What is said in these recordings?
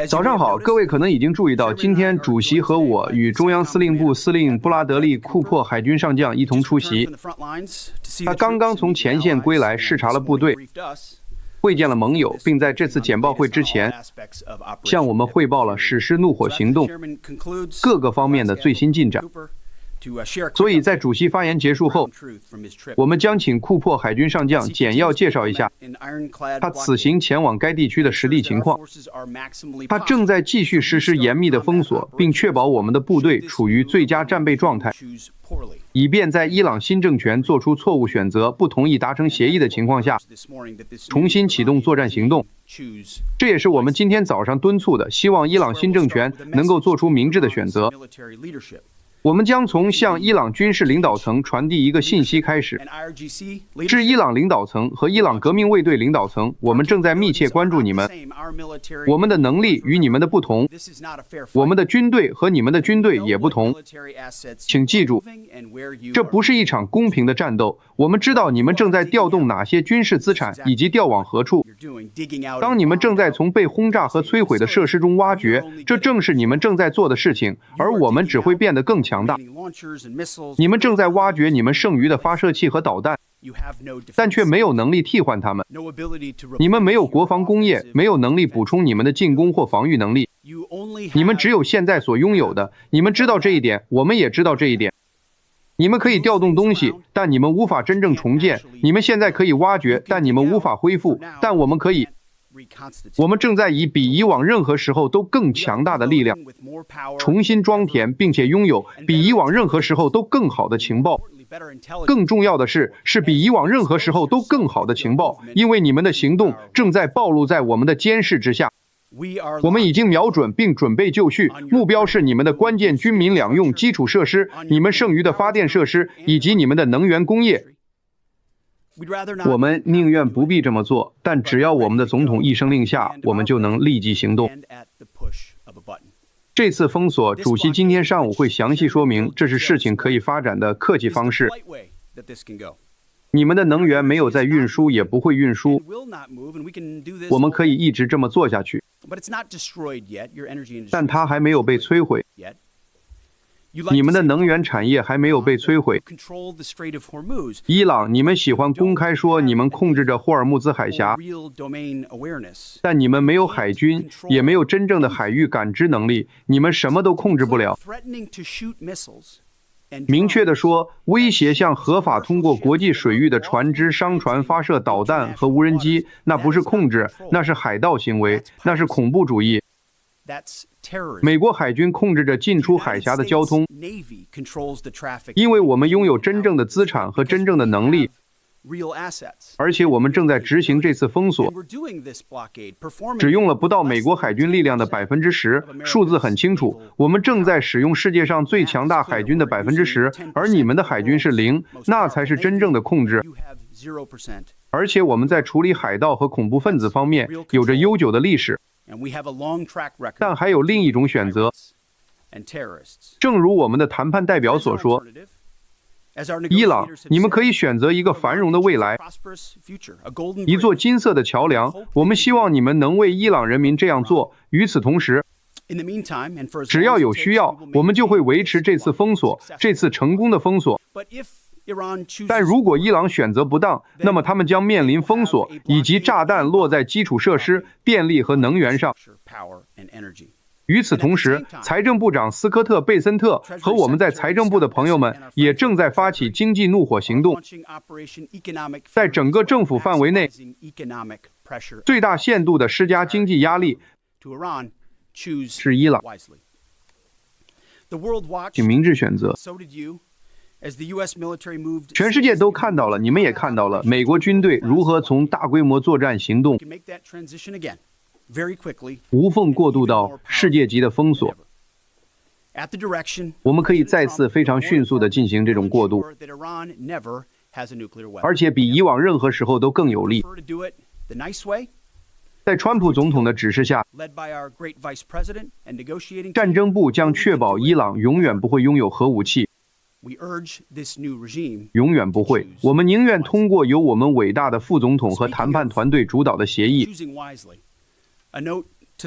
早上好，各位可能已经注意到，今天主席和我与中央司令部司令布拉德利·库珀海军上将一同出席。他刚刚从前线归来，视察了部队，会见了盟友，并在这次简报会之前，向我们汇报了实施怒火行动各个方面的最新进展。所以在主席发言结束后，我们将请库珀海军上将简要介绍一下他此行前往该地区的实地情况。他正在继续实施严密的封锁，并确保我们的部队处于最佳战备状态，以便在伊朗新政权做出错误选择、不同意达成协议的情况下，重新启动作战行动。这也是我们今天早上敦促的，希望伊朗新政权能够做出明智的选择。我们将从向伊朗军事领导层传递一个信息开始。至伊朗领导层和伊朗革命卫队领导层，我们正在密切关注你们。我们的能力与你们的不同，我们的军队和你们的军队也不同。请记住，这不是一场公平的战斗。我们知道你们正在调动哪些军事资产以及调往何处。当你们正在从被轰炸和摧毁的设施中挖掘，这正是你们正在做的事情，而我们只会变得更强大。你们正在挖掘你们剩余的发射器和导弹，但却没有能力替换它们。你们没有国防工业，没有能力补充你们的进攻或防御能力。你们只有现在所拥有的。你们知道这一点，我们也知道这一点。你们可以调动东西，但你们无法真正重建。你们现在可以挖掘，但你们无法恢复。但我们可以。我们正在以比以往任何时候都更强大的力量，重新装填，并且拥有比以往任何时候都更好的情报。更重要的是比以往任何时候都更好的情报，因为你们的行动正在暴露在我们的监视之下。我们已经瞄准并准备就绪，目标是你们的关键军民两用基础设施、你们剩余的发电设施以及你们的能源工业。我们宁愿不必这么做，但只要我们的总统一声令下，我们就能立即行动。这次封锁，主席今天上午会详细说明，这是事情可以发展的客气方式。你们的能源没有在运输，也不会运输，我们可以一直这么做下去。但它还没有被摧毁。你们的能源产业还没有被摧毁。伊朗，你们喜欢公开说你们控制着霍尔木兹海峡，但你们没有海军，也没有真正的海域感知能力，你们什么都控制不了。明确地说，威胁向合法通过国际水域的船只、商船发射导弹和无人机，那不是控制，那是海盗行为，那是恐怖主义。美国海军控制着进出海峡的交通，因为我们拥有真正的资产和真正的能力，而且我们正在执行这次封锁，只用了不到美国海军力量的10%，数字很清楚。我们正在使用世界上最强大海军的10%，而你们的海军是0，那才是真正的控制。而且我们在处理海盗和恐怖分子方面有着悠久的历史。但还有另一种选择，正如我们的谈判代表所说，伊朗，你们可以选择一个繁荣的未来，一座金色的桥梁。我们希望你们能为伊朗人民这样做。与此同时，只要有需要，我们就会维持这次封锁，这次成功的封锁。但如果伊朗选择不当，那么他们将面临封锁以及炸弹落在基础设施、电力和能源上。与此同时，财政部长斯科特·贝森特和我们在财政部的朋友们也正在发起经济怒火行动，在整个政府范围内最大限度地施加经济压力，是伊朗。请明智选择。全世界都看到了，你们也看到了，美国军队如何从大规模作战行动无缝过渡到世界级的封锁。我们可以再次非常迅速地进行这种过渡，而且比以往任何时候都更有利。在川普总统的指示下，战争部将确保伊朗永远不会拥有核武器。永远不会。我们宁愿通过由我们伟大的副总统和谈判团队主导的协议，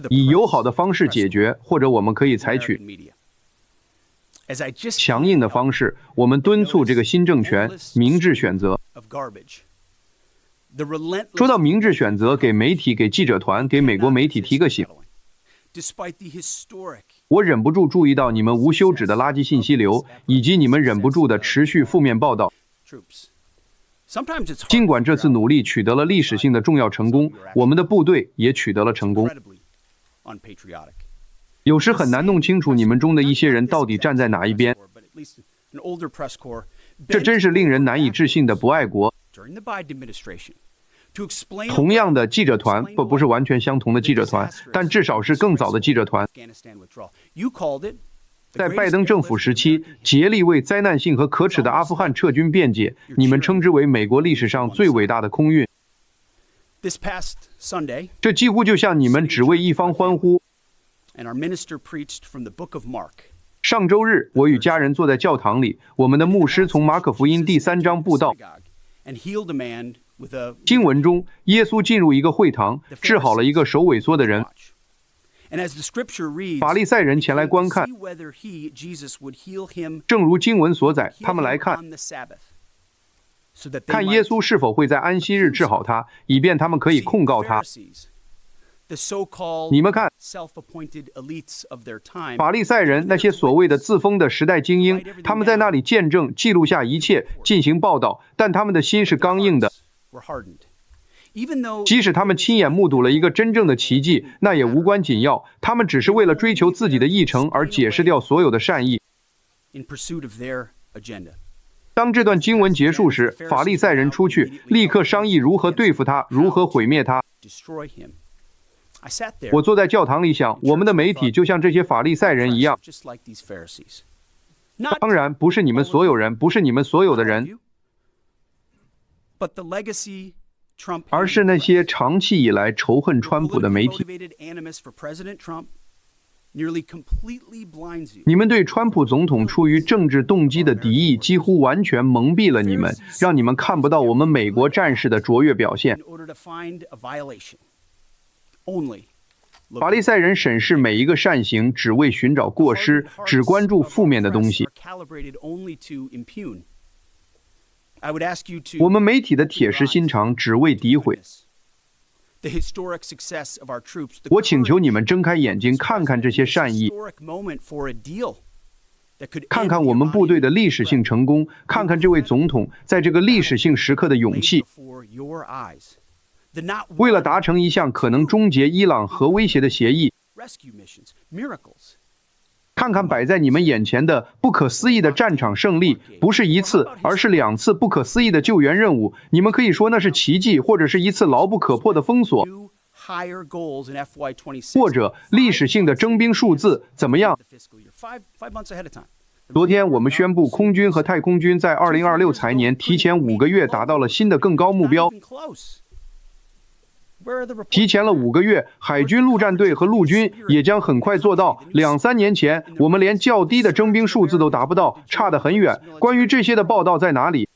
以友好的方式解决，或者我们可以采取强硬的方式。我们敦促这个新政权明智选择。说到明智选择，给媒体、给记者团、给美国媒体提个醒。我忍不住注意到你们无休止的垃圾信息流，以及你们忍不住的持续负面报道。尽管这次努力取得了历史性的重要成功，我们的部队也取得了成功。有时很难弄清楚你们中的一些人到底站在哪一边，这真是令人难以置信的不爱国。同样的记者团，不是完全相同的记者团，但至少是更早的记者团。在拜登政府时期，竭力为灾难性和可耻的阿富汗撤军辩解，你们称之为美国历史上最伟大的空运。这几乎就像你们只为一方欢呼。上周日，我与家人坐在教堂里，我们的牧师从马可福音第3章布道。经文中，耶稣进入一个会堂，治好了一个手萎缩的人。法利赛人前来观看，正如经文所载，他们来看耶稣是否会在安息日治好他，以便他们可以控告他。你们看，法利赛人那些所谓的自封的时代精英，他们在那里见证、记录下一切，进行报道，但他们的心是刚硬的。即使他们亲眼目睹了一个真正的奇迹，那也无关紧要，他们只是为了追求自己的议程而解释掉所有的善意。当这段经文结束时，法利赛人出去，立刻商议如何对付他，如何毁灭他。我坐在教堂里想，我们的媒体就像这些法利赛人一样。当然，不是你们所有人，不是你们所有的人，而是那些长期以来仇恨川普的媒体。你们对川普总统出于政治动机的敌意几乎完全蒙蔽了你们，让你们看不到我们美国战士的卓越表现。法利赛人审视每一个善行，只为寻找过失，只关注负面的东西。我们媒体的铁石心肠只为诋毁。我请求你们睁开眼睛，看看这些善意，看看我们部队的历史性成功，看看这位总统在这个历史性时刻的勇气。为了达成一项可能终结伊朗核威胁的协议，看看摆在你们眼前的不可思议的战场胜利，不是一次，而是2次不可思议的救援任务。你们可以说那是奇迹，或者是一次牢不可破的封锁，或者历史性的征兵数字，怎么样？昨天我们宣布，空军和太空军在2026财年提前5个月达到了新的更高目标。提前了5个月，海军陆战队和陆军也将很快做到。2-3年前，我们连较低的征兵数字都达不到，差得很远。关于这些的报道在哪里？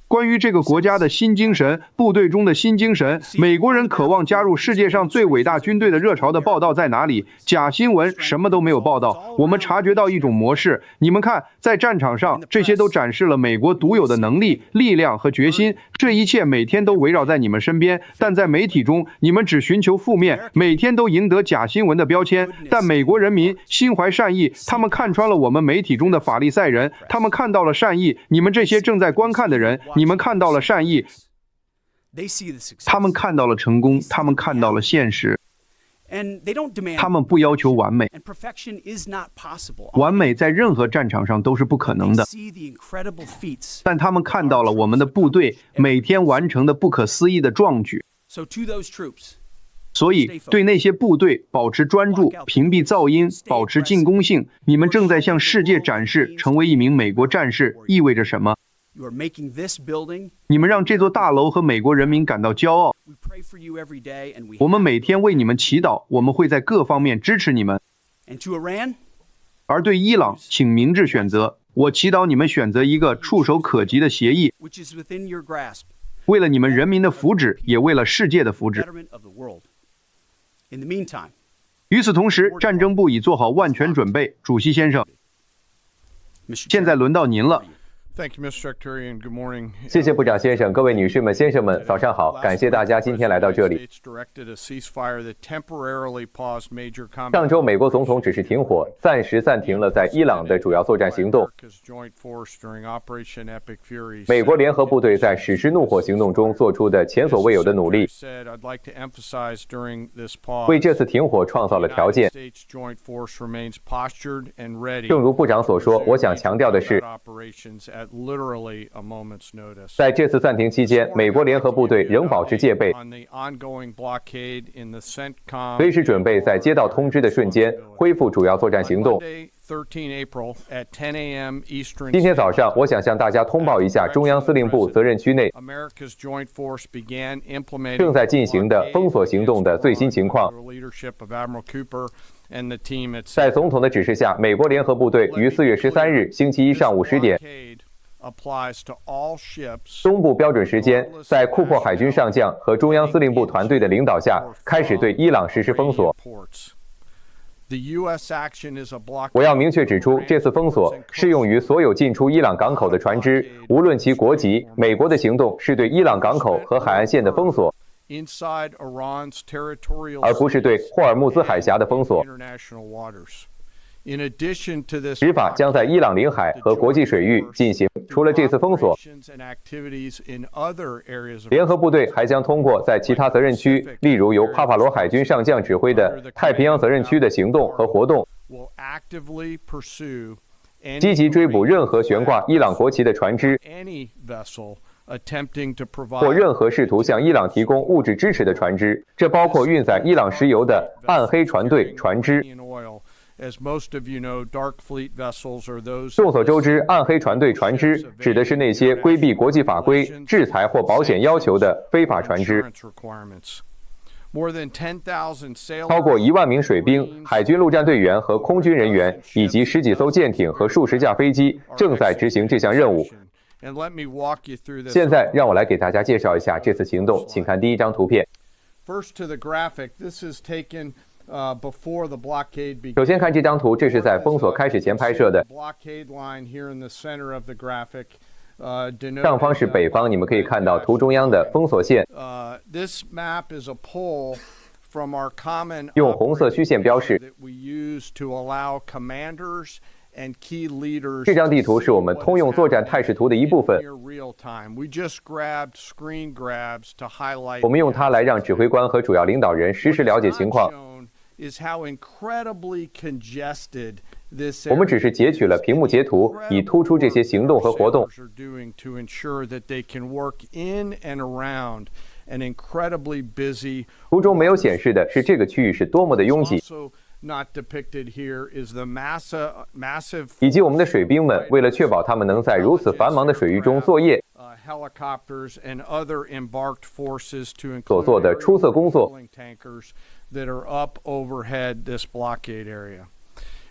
关于这个国家的新精神，部队中的新精神，美国人渴望加入世界上最伟大军队的热潮的报道在哪里？假新闻什么都没有报道。我们察觉到一种模式，你们看，在战场上，这些都展示了美国独有的能力、力量和决心。这一切每天都围绕在你们身边，但在媒体中，你们只寻求负面，每天都赢得假新闻的标签。但美国人民心怀善意，他们看穿了我们媒体中的法利赛人，他们看到了善意。你们这些正在观看的人，你们看到了善意，他们看到了成功，他们看到了现实。他们不要求完美，完美在任何战场上都是不可能的。但他们看到了我们的部队每天完成的不可思议的壮举。所以，对那些部队保持专注，屏蔽噪音，保持进攻性。你们正在向世界展示，成为一名美国战士意味着什么。你们让这座大楼和美国人民感到骄傲。我们每天为你们祈祷，我们会在各方面支持你们。而对伊朗，请明智选择。我祈祷你们选择一个触手可及的协议，为了你们人民的福祉，也为了世界的福祉。与此同时，战争部已做好万全准备。主席先生，现在轮到您了。谢谢部长先生，各位女士们、先生们，早上好！感谢大家今天来到这里。上周，美国总统指示停火，暂时暂停了在伊朗的主要作战行动。美国联合部队在史诗怒火行动中做出的前所未有的努力，为这次停火创造了条件。正如部长所说，我想强调的是，在这次暂停期间，美国联合部队仍保持戒备，随时准备在接到通知的瞬间恢复主要作战行动。今天早上，我想向大家通报一下中央司令部责任区内正在进行的封锁行动的最新情况。在总统的指示下，美国联合部队于4月13日星期一上午10点，东部标准时间，在库珀海军上将和中央司令部团队的领导下，开始对伊朗实施封锁。我要明确指出，这次封锁适用于所有进出伊朗港口的船只，无论其国籍。美国的行动是对伊朗港口和海岸线的封锁，而不是对霍尔木兹海峡的封锁。执法将在伊朗领海和国际水域进行。除了这次封锁，联合部队还将通过在其他责任区，例如由帕帕罗海军上将指挥的太平洋责任区的行动和活动，积极追捕任何悬挂伊朗国旗的船只，或任何试图向伊朗提供物质支持的船只，这包括运载伊朗石油的暗黑船队船只。众所周知，暗黑船队船只指的是那些规避国际法规、制裁或保险要求的非法船只。超过1万名水兵、海军陆战队员和空军人员，以及10几艘舰艇和数十架飞机正在执行这项任务。现在让我来给大家介绍一下这次行动，请看第一张图片。首先看这张图，这是在封锁开始前拍摄的。上方是北方，你们可以看到图中央的封锁线，用红色虚线标示。这张地图是我们通用作战态势图的一部分，我们用它来让指挥官和主要领导人实时了解情况。我们只是截取了屏幕截图，以突出这些行动和活动。图中没有显示的是这个区域是多么的拥挤，以及我们的水兵们为了确保他们能在如此繁忙的水域中作业所做的出色工作。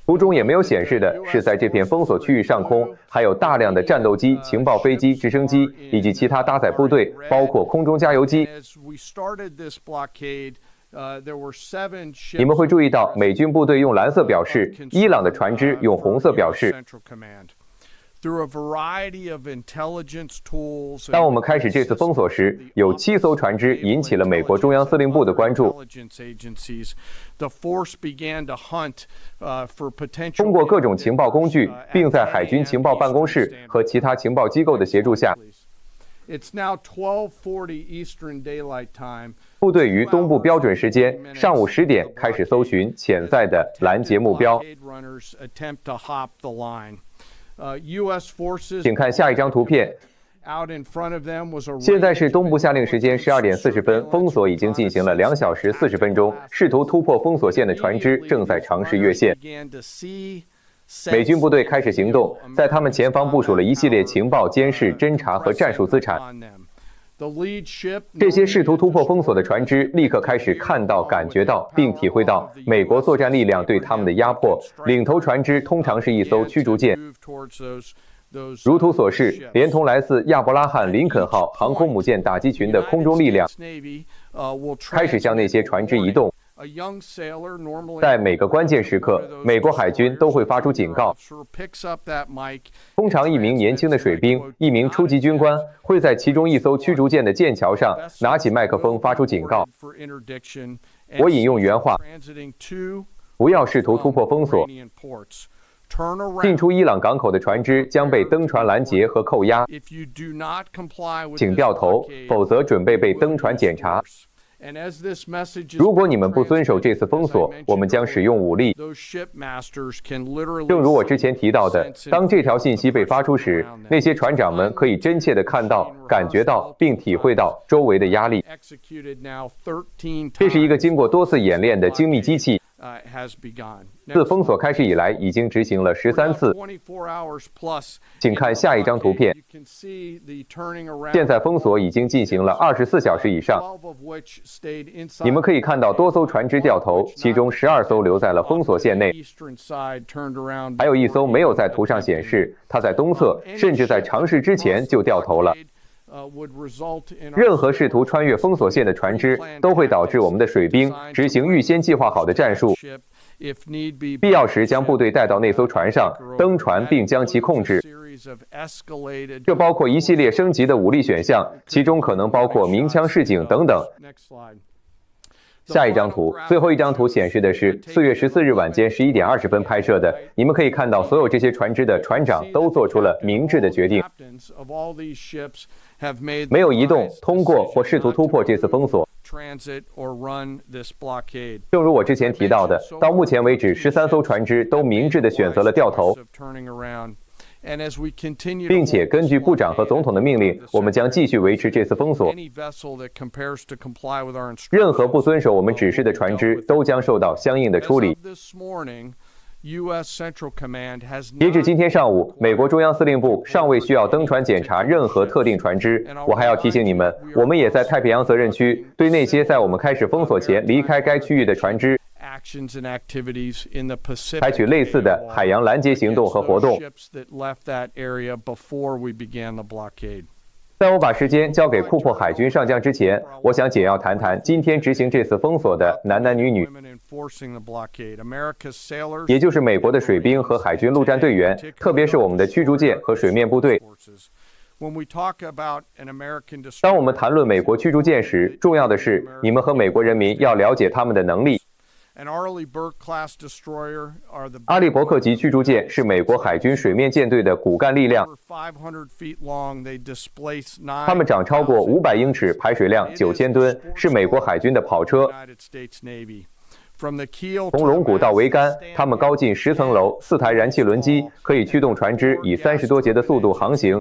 图中也没有显示的是，在这片封锁区域上空，还有大量的战斗机、情报飞机、直升机以及其他搭载部队，包括空中加油机。你们会注意到，美军部队用蓝色表示，伊朗的船只用红色表示。当我们开始这次封锁时，有7艘船只引起了美国中央司令部的关注。通过各种情报工具，并在海军情报办公室和其他情报机构的协助下，部队于东部标准时间上午10点开始搜寻潜在的拦截目标。请看下一张图片。现在是东部夏令时间12点40分，封锁已经进行了2小时40分钟，试图突破封锁线的船只正在尝试越线。美军部队开始行动，在他们前方部署了一系列情报、监视、侦察和战术资产。这些试图突破封锁的船只立刻开始看到、感觉到并体会到美国作战力量对他们的压迫。领头船只通常是一艘驱逐舰。如图所示，连同来自亚伯拉罕·林肯号航空母舰打击群的空中力量，开始向那些船只移动。在每个关键时刻，美国海军都会发出警告。通常，一名年轻的水兵、一名初级军官会在其中一艘驱逐舰的舰桥上拿起麦克风发出警告。我引用原话：不要试图突破封锁。进出伊朗港口的船只将被登船拦截和扣押，请掉头，否则准备被登船检查。如果你们不遵守这次封锁，我们将使用武力。正如我之前提到的，当这条信息被发出时，那些船长们可以真切地看到、感觉到并体会到周围的压力。这是一个经过多次演练的精密机器。自封锁开始以来，已经执行了13次。请看下一张图片。现在封锁已经进行了24小时以上。你们可以看到多艘船只掉头，其中12艘留在了封锁线内，还有一艘没有在图上显示，它在东侧，甚至在尝试之前就掉头了。任何试图穿越封锁线的船只都会导致我们的水兵执行预先计划好的战术，必要时将部队带到那艘船上，登船并将其控制。这包括一系列升级的武力选项，其中可能包括鸣枪示警等等。下一张图，最后一张图显示的是4月14日晚间11点20分拍摄的。你们可以看到，所有这些船只的船长都做出了明智的决定，没有移动、通过或试图突破这次封锁。正如我之前提到的，到目前为止，13艘船只都明智地选择了掉头。并且根据部长和总统的命令，我们将继续维持这次封锁。任何不遵守我们指示的船只都将受到相应的处理。截至今天上午，美国中央司令部尚未需要登船检查任何特定船只。我还要提醒你们，我们也在太平洋责任区对那些在我们开始封锁前离开该区域的船只采取类似的海洋拦截行动和活动。在我把时间交给库珀海军上将之前，我想简要谈谈今天执行这次封锁的男男女女，也就是美国的水兵和海军陆战队员，特别是我们的驱逐舰和水面部队。当我们谈论美国驱逐舰时，重要的是你们和美国人民要了解他们的能力。阿利伯克级驱逐舰是美国海军水面舰队的骨干力量，它们长超过500英尺，排水量9000吨，是美国海军的跑车。从龙骨到桅杆，它们高近10层楼，4台燃气轮机可以驱动船只以30多节的速度航行。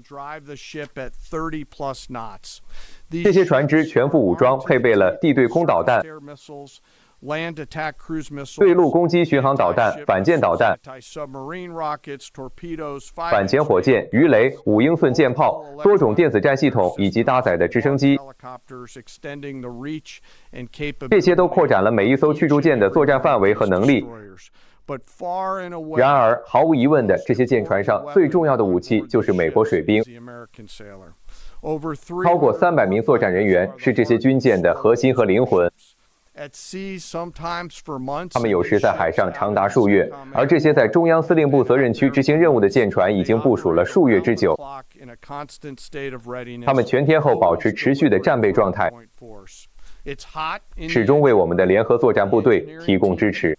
这些船只全副武装，配备了地对空导弹、对陆攻击巡航导弹、反舰导弹、反潜火箭、鱼雷、5英寸舰炮、多种电子战系统以及搭载的直升机。这些都扩展了每一艘驱逐舰的作战范围和能力。然而，毫无疑问的，这些舰船上最重要的武器就是美国水兵。超过300名作战人员是这些军舰的核心和灵魂。他们有时在海上长达数月，而这些在中央司令部责任区执行任务的舰船已经部署了数月之久。他们全天候保持持续的战备状态，始终为我们的联合作战部队提供支持。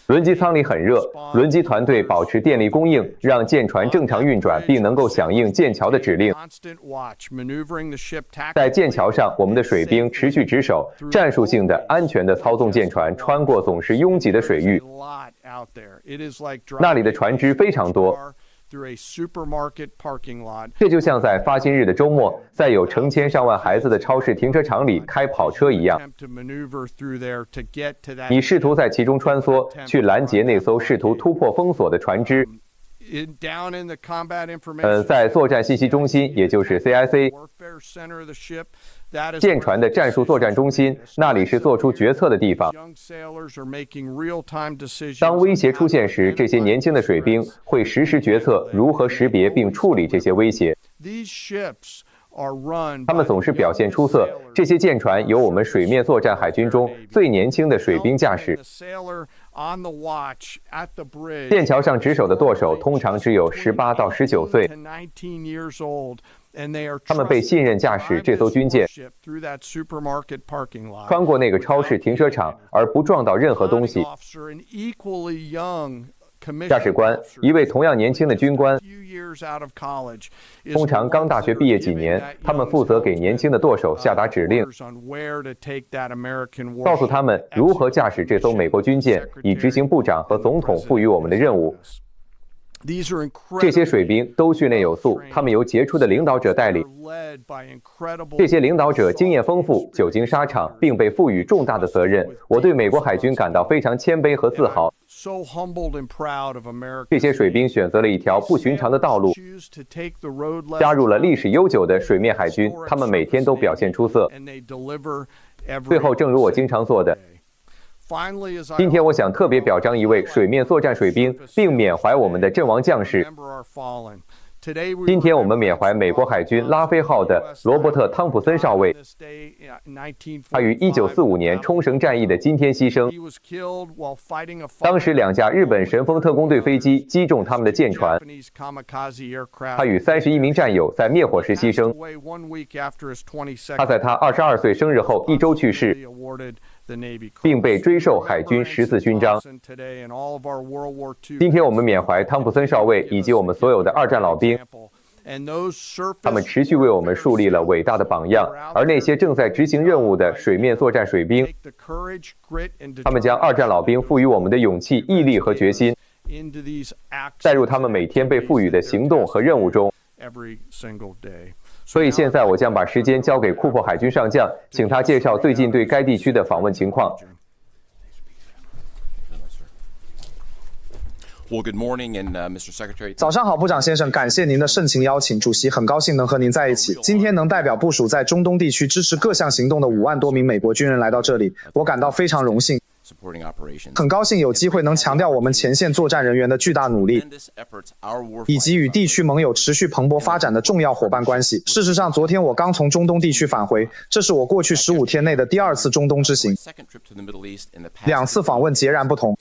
轮机舱里很热，轮机团队保持电力供应，让舰船正常运转，并能够响应舰桥的指令。在舰桥上，我们的水兵持续值守，战术性的、安全的操纵舰船穿过总是拥挤的水域。那里的船只非常多。这就像在发薪日的周末，在有成千上万孩子的超市停车场里开跑车一样。你试图在其中穿梭，去拦截那艘试图突破封锁的船只。在作战信息中心，也就是 CIC 舰船的战术作战中心，那里是做出决策的地方。当威胁出现时，这些年轻的水兵会实时决策如何识别并处理这些威胁。他们总是表现出色。这些舰船由我们水面作战海军中最年轻的水兵驾驶。舰桥上值守的舵手通常只有18到19岁。他们被信任驾驶这艘军舰，穿过那个超市停车场，而不撞到任何东西。驾驶官，一位同样年轻的军官，通常刚大学毕业几年，他们负责给年轻的舵手下达指令，告诉他们如何驾驶这艘美国军舰，以执行部长和总统赋予我们的任务。这些水兵都训练有素，他们由杰出的领导者带领。这些领导者经验丰富，久经沙场，并被赋予重大的责任。我对美国海军感到非常谦卑和自豪。这些水兵选择了一条不寻常的道路，加入了历史悠久的水面海军。他们每天都表现出色。最后，正如我经常做的，今天我想特别表彰一位水面作战水兵，并缅怀我们的阵亡将士。今天我们缅怀美国海军拉菲号的罗伯特·汤普森少尉，他于1945年冲绳战役的今天牺牲。当时2架日本神风特工队飞机击中他们的舰船，他与31名战友在灭火时牺牲。他在他22岁生日后1周去世，并被追授海军14字勋章。今天我们缅怀汤普森少尉以及我们所有的二战老兵，他们持续为我们树立了伟大的榜样。而那些正在执行任务的水面作战水兵，他们将二战老兵赋予我们的勇气、毅力和决心带入他们每天被赋予的行动和任务中。所以现在我将把时间交给库珀海军上将，请他介绍最近对该地区的访问情况。早上好，部长先生，感谢您的盛情邀请。主席，很高兴能和您在一起。今天能代表部署在中东地区支持各项行动的5万多名美国军人来到这里，我感到非常荣幸。很高兴有机会能强调我们前线作战人员的巨大努力，以及与地区盟友持续蓬勃发展的重要伙伴关系。事实上，昨天我刚从中东地区返回，这是我过去15天内的第2次中东之行，2次访问截然不同。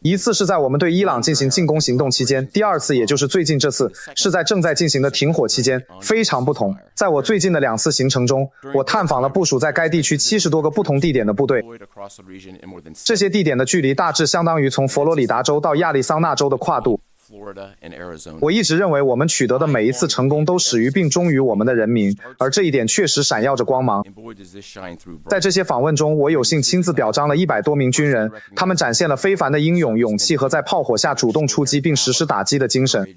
一次是在我们对伊朗进行进攻行动期间，第2次也就是最近这次是在正在进行的停火期间，非常不同。在我最近的2次行程中，我探访了部署在该地区70多个不同地点的部队，这些地点的距离大致相当于从佛罗里达州到亚利桑那州的跨度。我一直认为我们取得的每一次成功都始于并忠于我们的人民，而这一点确实闪耀着光芒。在这些访问中，我有幸亲自表彰了100多名军人，他们展现了非凡的英勇、勇气和在炮火下主动出击并实施打击的精神。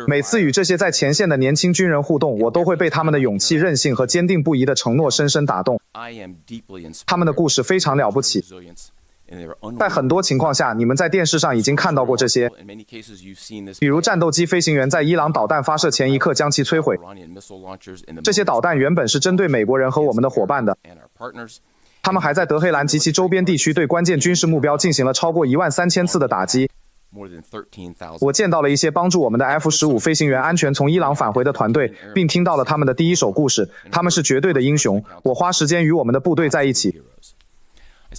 每次与这些在前线的年轻军人互动，我都会被他们的勇气、韧性和坚定不移的承诺深深打动。他们的故事非常了不起。在很多情况下，你们在电视上已经看到过这些，比如战斗机飞行员在伊朗导弹发射前一刻将其摧毁。这些导弹原本是针对美国人和我们的伙伴的，他们还在德黑兰及其周边地区对关键军事目标进行了超过13000次的打击。我见到了一些帮助我们的 F-15飞行员安全从伊朗返回的团队，并听到了他们的第一手故事，他们是绝对的英雄。我花时间与我们的部队在一起，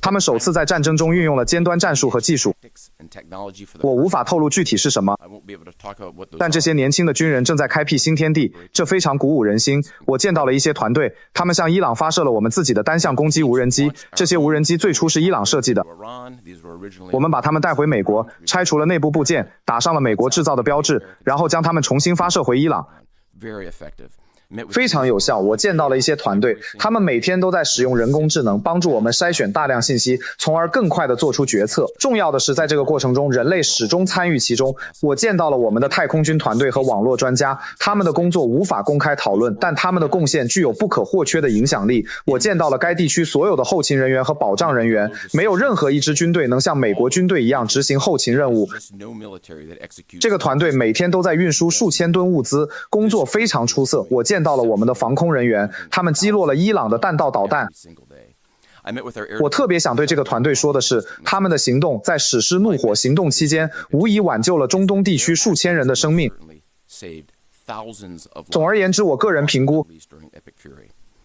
他们首次在战争中运用了尖端战术和技术，我无法透露具体是什么，但这些年轻的军人正在开辟新天地，这非常鼓舞人心。我见到了一些团队，他们向伊朗发射了我们自己的单向攻击无人机，这些无人机最初是伊朗设计的，我们把它们带回美国，拆除了内部部件，打上了美国制造的标志，然后将它们重新发射回伊朗。非常有效。我见到了一些团队，他们每天都在使用人工智能帮助我们筛选大量信息，从而更快地做出决策。重要的是，在这个过程中，人类始终参与其中。我见到了我们的太空军团队和网络专家，他们的工作无法公开讨论，但他们的贡献具有不可或缺的影响力。我见到了该地区所有的后勤人员和保障人员，没有任何一支军队能像美国军队一样执行后勤任务。这个团队每天都在运输数千吨物资，工作非常出色。我见到了我们的防空人员，他们击落了伊朗的弹道导弹。我特别想对这个团队说的是，他们的行动在史诗怒火行动期间，无疑挽救了中东地区数千人的生命。总而言之，我个人评估，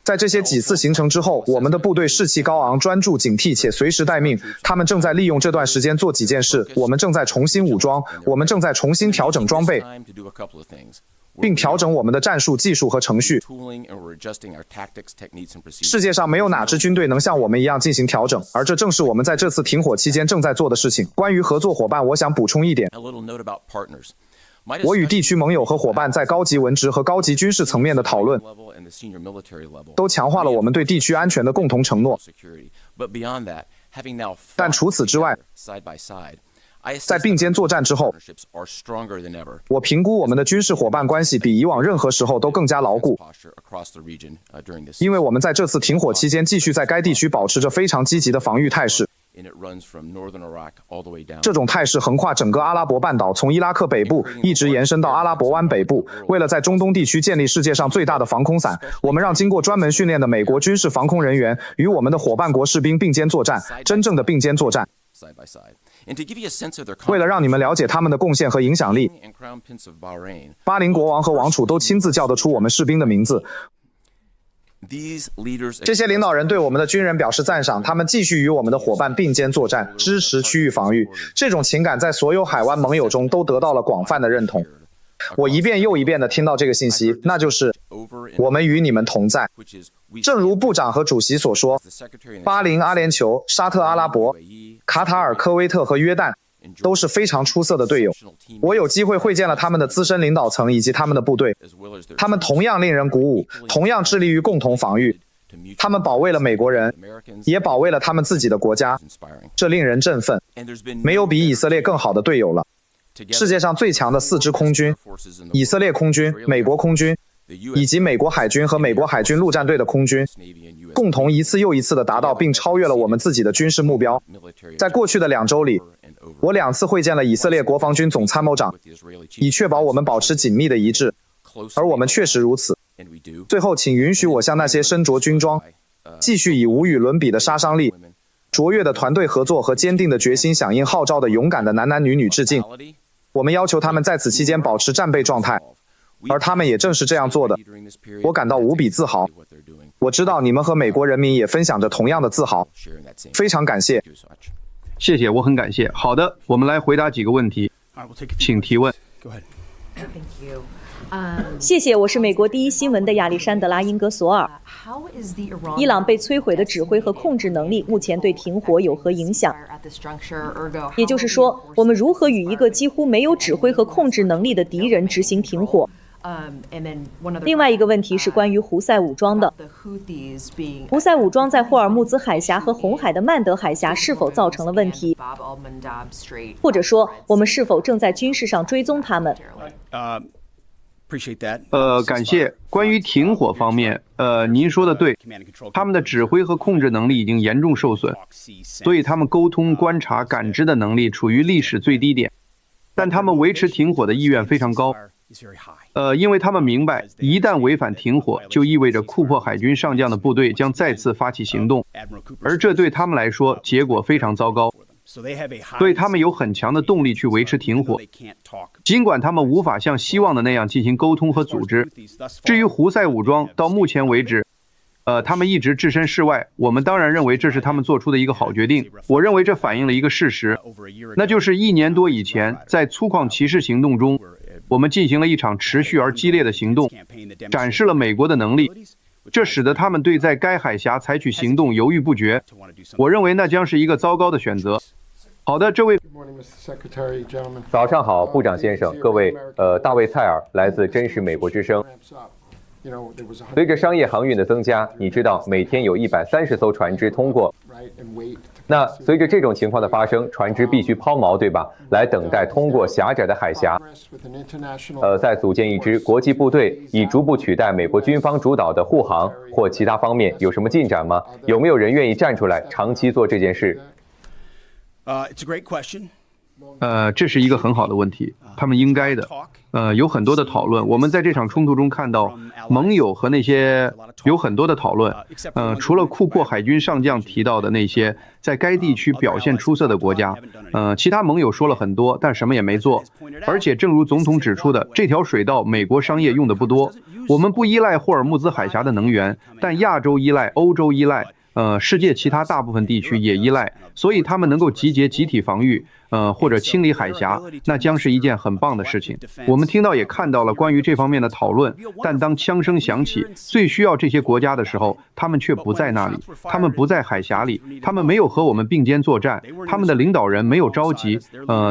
在这些几次行程之后，我们的部队士气高昂，专注警惕且随时待命。他们正在利用这段时间做几件事：我们正在重新武装，我们正在重新调整装备，并调整我们的战术、技术和程序。世界上没有哪支军队能像我们一样进行调整，而这正是我们在这次停火期间正在做的事情。关于合作伙伴，我想补充一点。我与地区盟友和伙伴在高级文职和高级军事层面的讨论，都强化了我们对地区安全的共同承诺。但除此之外，在并肩作战之后，我评估我们的军事伙伴关系比以往任何时候都更加牢固，因为我们在这次停火期间继续在该地区保持着非常积极的防御态势。这种态势横跨整个阿拉伯半岛，从伊拉克北部一直延伸到阿拉伯湾北部。为了在中东地区建立世界上最大的防空伞，我们让经过专门训练的美国军事防空人员与我们的伙伴国士兵并肩作战，真正的并肩作战。为了让你们了解他们的贡献和影响力，巴林国王和王储都亲自叫得出我们士兵的名字。这些领导人对我们的军人表示赞赏，他们继续与我们的伙伴并肩作战，支持区域防御。这种情感在所有海湾盟友中都得到了广泛的认同。我一遍又一遍地听到这个信息，那就是我们与你们同在。正如部长和主席所说，巴林、阿联酋、沙特阿拉伯、卡塔尔、科威特和约旦都是非常出色的队友。我有机会会见了他们的资深领导层以及他们的部队，他们同样令人鼓舞，同样致力于共同防御。他们保卫了美国人，也保卫了他们自己的国家，这令人振奋。没有比以色列更好的队友了。世界上最强的4支空军，以色列空军、美国空军以及美国海军和美国海军陆战队的空军，共同一次又一次地达到并超越了我们自己的军事目标。在过去的2周里，我2次会见了以色列国防军总参谋长，以确保我们保持紧密的一致，而我们确实如此。最后，请允许我向那些身着军装、继续以无与伦比的杀伤力、卓越的团队合作和坚定的决心响应号召的勇敢的男男女女致敬。我们要求他们在此期间保持战备状态，而他们也正是这样做的。我感到无比自豪。我知道你们和美国人民也分享着同样的自豪。非常感谢。谢谢，我很感谢。好的，我们来回答几个问题，请提问。谢谢，我是美国第一新闻的亚历山德拉·英格索尔。伊朗被摧毁的指挥和控制能力目前对停火有何影响？也就是说，我们如何与一个几乎没有指挥和控制能力的敌人执行停火？另外一个问题是关于胡塞武装的。胡塞武装在霍尔木兹海峡和红海的曼德海峡是否造成了问题？或者说，我们是否正在军事上追踪他们？感谢。关于停火方面，您说的对，他们的指挥和控制能力已经严重受损，所以他们沟通、观察、感知的能力处于历史最低点。但他们维持停火的意愿非常高，因为他们明白，一旦违反停火，就意味着库珀海军上将的部队将再次发起行动，而这对他们来说结果非常糟糕。所以他们有很强的动力去维持停火，尽管他们无法像希望的那样进行沟通和组织。至于胡塞武装，到目前为止，他们一直置身事外。我们当然认为这是他们做出的一个好决定。我认为这反映了一个事实，那就是1年多以前，在粗犷骑士行动中，我们进行了一场持续而激烈的行动，展示了美国的能力。这使得他们对在该海峡采取行动犹豫不决。我认为那将是一个糟糕的选择。好的，这位。早上好，部长先生，各位，大卫·蔡尔，来自真实美国之声。随着商业航运的增加，你知道每天有130艘船只通过。那随着这种情况的发生，船只必须抛锚，对吧？来等待通过狭窄的海峡。再组建一支国际部队，以逐步取代美国军方主导的护航或其他方面有什么进展吗？有没有人愿意站出来长期做这件事？这是一个很好的问题，他们应该的。有很多的讨论，我们在这场冲突中看到盟友和那些有很多的讨论。除了库珀海军上将提到的那些在该地区表现出色的国家，其他盟友说了很多，但什么也没做。而且正如总统指出的，这条水道美国商业用的不多，我们不依赖霍尔木兹海峡的能源，但亚洲依赖，欧洲依赖。世界其他大部分地区也依赖，所以他们能够集结集体防御，或者清理海峡，那将是一件很棒的事情。我们听到也看到了关于这方面的讨论，但当枪声响起，最需要这些国家的时候，他们却不在那里，他们不在海峡里，他们没有和我们并肩作战，他们的领导人没有着急，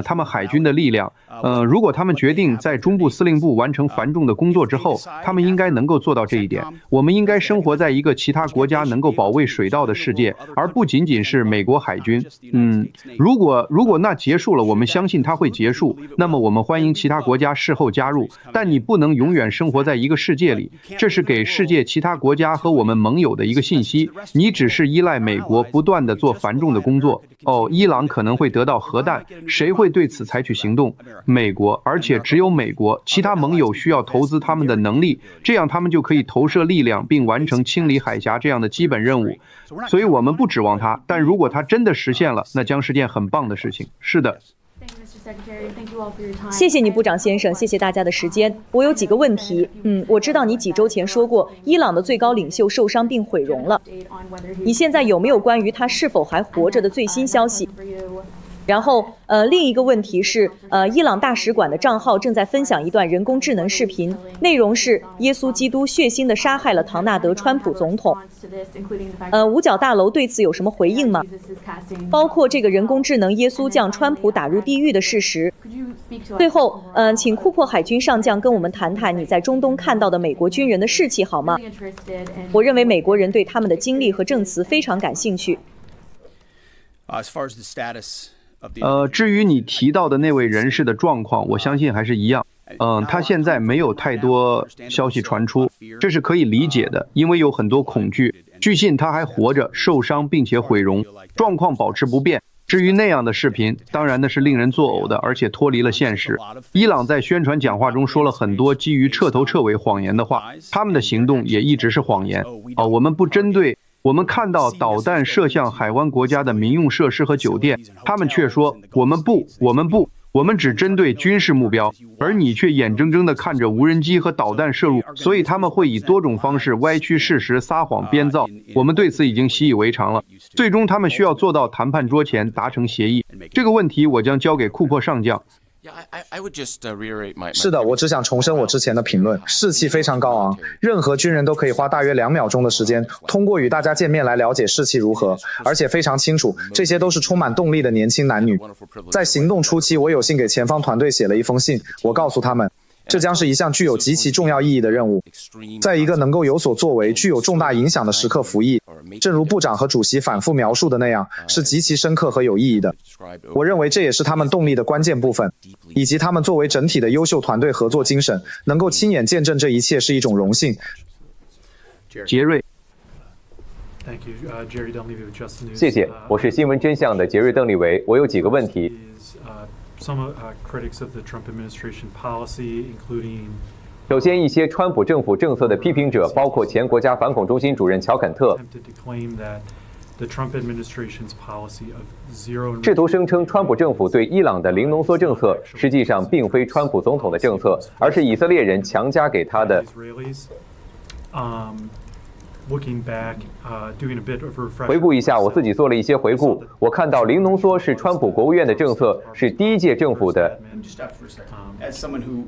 他们海军的力量，如果他们决定在中部司令部完成繁重的工作之后，他们应该能够做到这一点。我们应该生活在一个其他国家能够保卫水道的世界，而不仅仅是美国海军。如果那结束了，我们相信它会结束，那么我们欢迎其他国家事后加入，但你不能永远生活在一个世界里，这是给世界其他国家和我们盟友的一个信息。你只是依赖美国不断地做繁重的工作。伊朗可能会得到核弹，谁会对此采取行动？美国，而且只有美国，其他盟友需要投资他们的能力，这样他们就可以投射力量并完成清理海峡这样的基本任务。所以我们不指望它，但如果它真的实现了，那将是件很棒的事情。是的。谢谢你，部长先生，谢谢大家的时间。我有几个问题。我知道你几周前说过，伊朗的最高领袖受伤并毁容了。你现在有没有关于他是否还活着的最新消息？然后，另一个问题是，伊朗大使馆的账号正在分享一段人工智能视频，内容是耶稣基督血腥地杀害了唐纳德·川普总统。五角大楼对此有什么回应吗？包括这个人工智能耶稣将川普打入地狱的事实。最后，请库珀海军上将跟我们谈谈你在中东看到的美国军人的士气好吗？我认为美国人对他们的经历和证词非常感兴趣。至于你提到的那位人士的状况，我相信还是一样。他现在没有太多消息传出，这是可以理解的，因为有很多恐惧。据信他还活着，受伤并且毁容，状况保持不变。至于那样的视频，当然那是令人作呕的，而且脱离了现实。伊朗在宣传讲话中说了很多基于彻头彻尾谎言的话，他们的行动也一直是谎言。我们不针对。我们看到导弹射向海湾国家的民用设施和酒店，他们却说我们只针对军事目标，而你却眼睁睁地看着无人机和导弹射入，所以他们会以多种方式歪曲事实、撒谎、编造。我们对此已经习以为常了。最终他们需要坐到谈判桌前达成协议。这个问题我将交给库珀上将。是的，我只想重申我之前的评论，士气非常高昂，任何军人都可以花大约2秒钟的时间，通过与大家见面来了解士气如何，而且非常清楚，这些都是充满动力的年轻男女。在行动初期，我有幸给前方团队写了一封信，我告诉他们，这将是一项具有极其重要意义的任务，在一个能够有所作为、具有重大影响的时刻服役。正如部长和主席反复描述的那样，是极其深刻和有意义的。我认为这也是他们动力的关键部分，以及他们作为整体的优秀团队合作精神，能够亲眼见证这一切是一种荣幸。杰瑞。谢谢，我是新闻真相的杰瑞·邓利维，我有几个问题。首先，一些川普政府政策的批评者，包括前国家反恐中心主任乔肯特，试图声称川普政府对伊朗的零浓缩政策，实际上并非川普总统的政策，而是以色列人强加给他的。回顾一下，我自己做了一些回顾，我看到零浓缩是川普国务院的政策，是第一届政府的。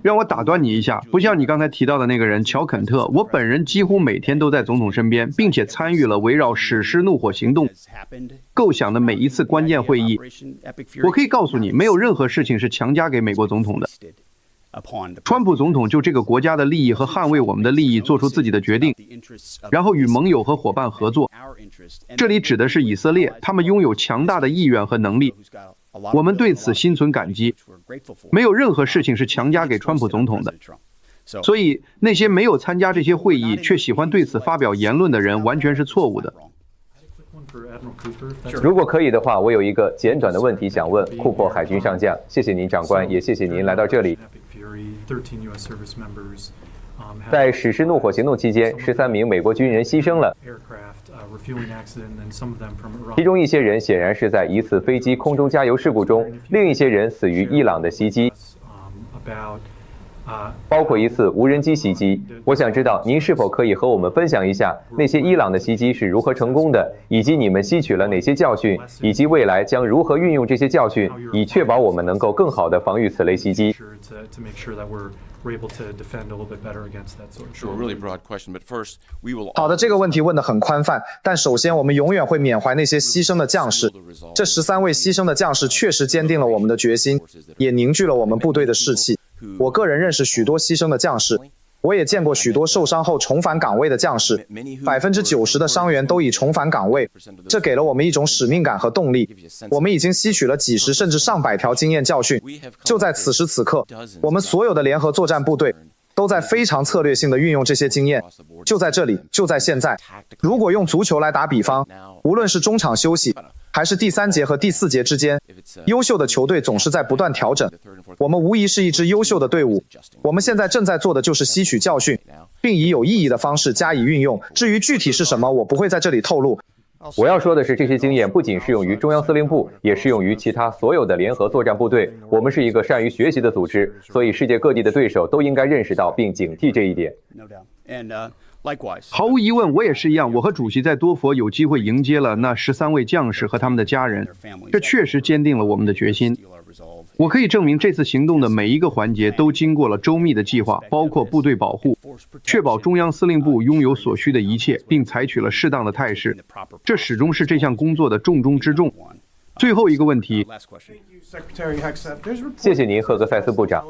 让我打断你一下，不像你刚才提到的那个人乔肯特，我本人几乎每天都在总统身边，并且参与了围绕史诗怒火行动构想的每一次关键会议。我可以告诉你，没有任何事情是强加给美国总统的。川普总统就这个国家的利益和捍卫我们的利益做出自己的决定，然后与盟友和伙伴合作。这里指的是以色列，他们拥有强大的意愿和能力，我们对此心存感激。没有任何事情是强加给川普总统的。所以那些没有参加这些会议却喜欢对此发表言论的人完全是错误的。如果可以的话，我有一个简短的问题想问库珀海军上将。谢谢您，长官，也谢谢您来到这里。在实施怒火行动期间，13名美国军人牺牲了，其中一些人显然是在一次飞机空中加油事故中，另一些人死于伊朗的袭击，包括一次无人机袭击。我想知道您是否可以和我们分享一下那些伊朗的袭击是如何成功的，以及你们吸取了哪些教训，以及未来将如何运用这些教训，以确保我们能够更好地防御此类袭击。好的，这个问题问得很宽泛，但首先我们永远会缅怀那些牺牲的将士。这13位牺牲的将士确实坚定了我们的决心，也凝聚了我们部队的士气。我个人认识许多牺牲的将士，我也见过许多受伤后重返岗位的将士，90%的伤员都已重返岗位，这给了我们一种使命感和动力。我们已经吸取了几十甚至上百条经验教训，就在此时此刻，我们所有的联合作战部队都在非常策略性地运用这些经验，就在这里，就在现在。如果用足球来打比方，无论是中场休息还是第3节和第4节之间，优秀的球队总是在不断调整。我们无疑是一支优秀的队伍。我们现在正在做的就是吸取教训，并以有意义的方式加以运用。至于具体是什么，我不会在这里透露。我要说的是，这些经验不仅适用于中央司令部，也适用于其他所有的联合作战部队。我们是一个善于学习的组织，所以世界各地的对手都应该认识到并警惕这一点。毫无疑问，我也是一样。我和主席在多佛有机会迎接了那13位将士和他们的家人，这确实坚定了我们的决心。我可以证明，这次行动的每一个环节都经过了周密的计划，包括部队保护，确保中央司令部拥有所需的一切，并采取了适当的态势。这始终是这项工作的重中之重。最后一个问题，谢谢您，赫格塞斯部长。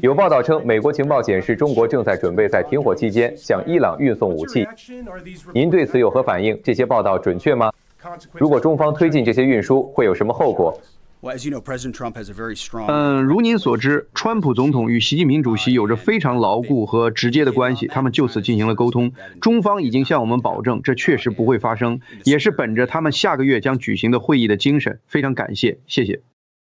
有报道称，美国情报显示中国正在准备在停火期间向伊朗运送武器。您对此有何反应？这些报道准确吗？如果中方推进这些运输，会有什么后果？如您所知，川普总统与习近平主席有着非常牢固和直接的关系，他们就此进行了沟通。中方已经向我们保证，这确实不会发生，也是本着他们下个月将举行的会议的精神。非常感谢，谢谢。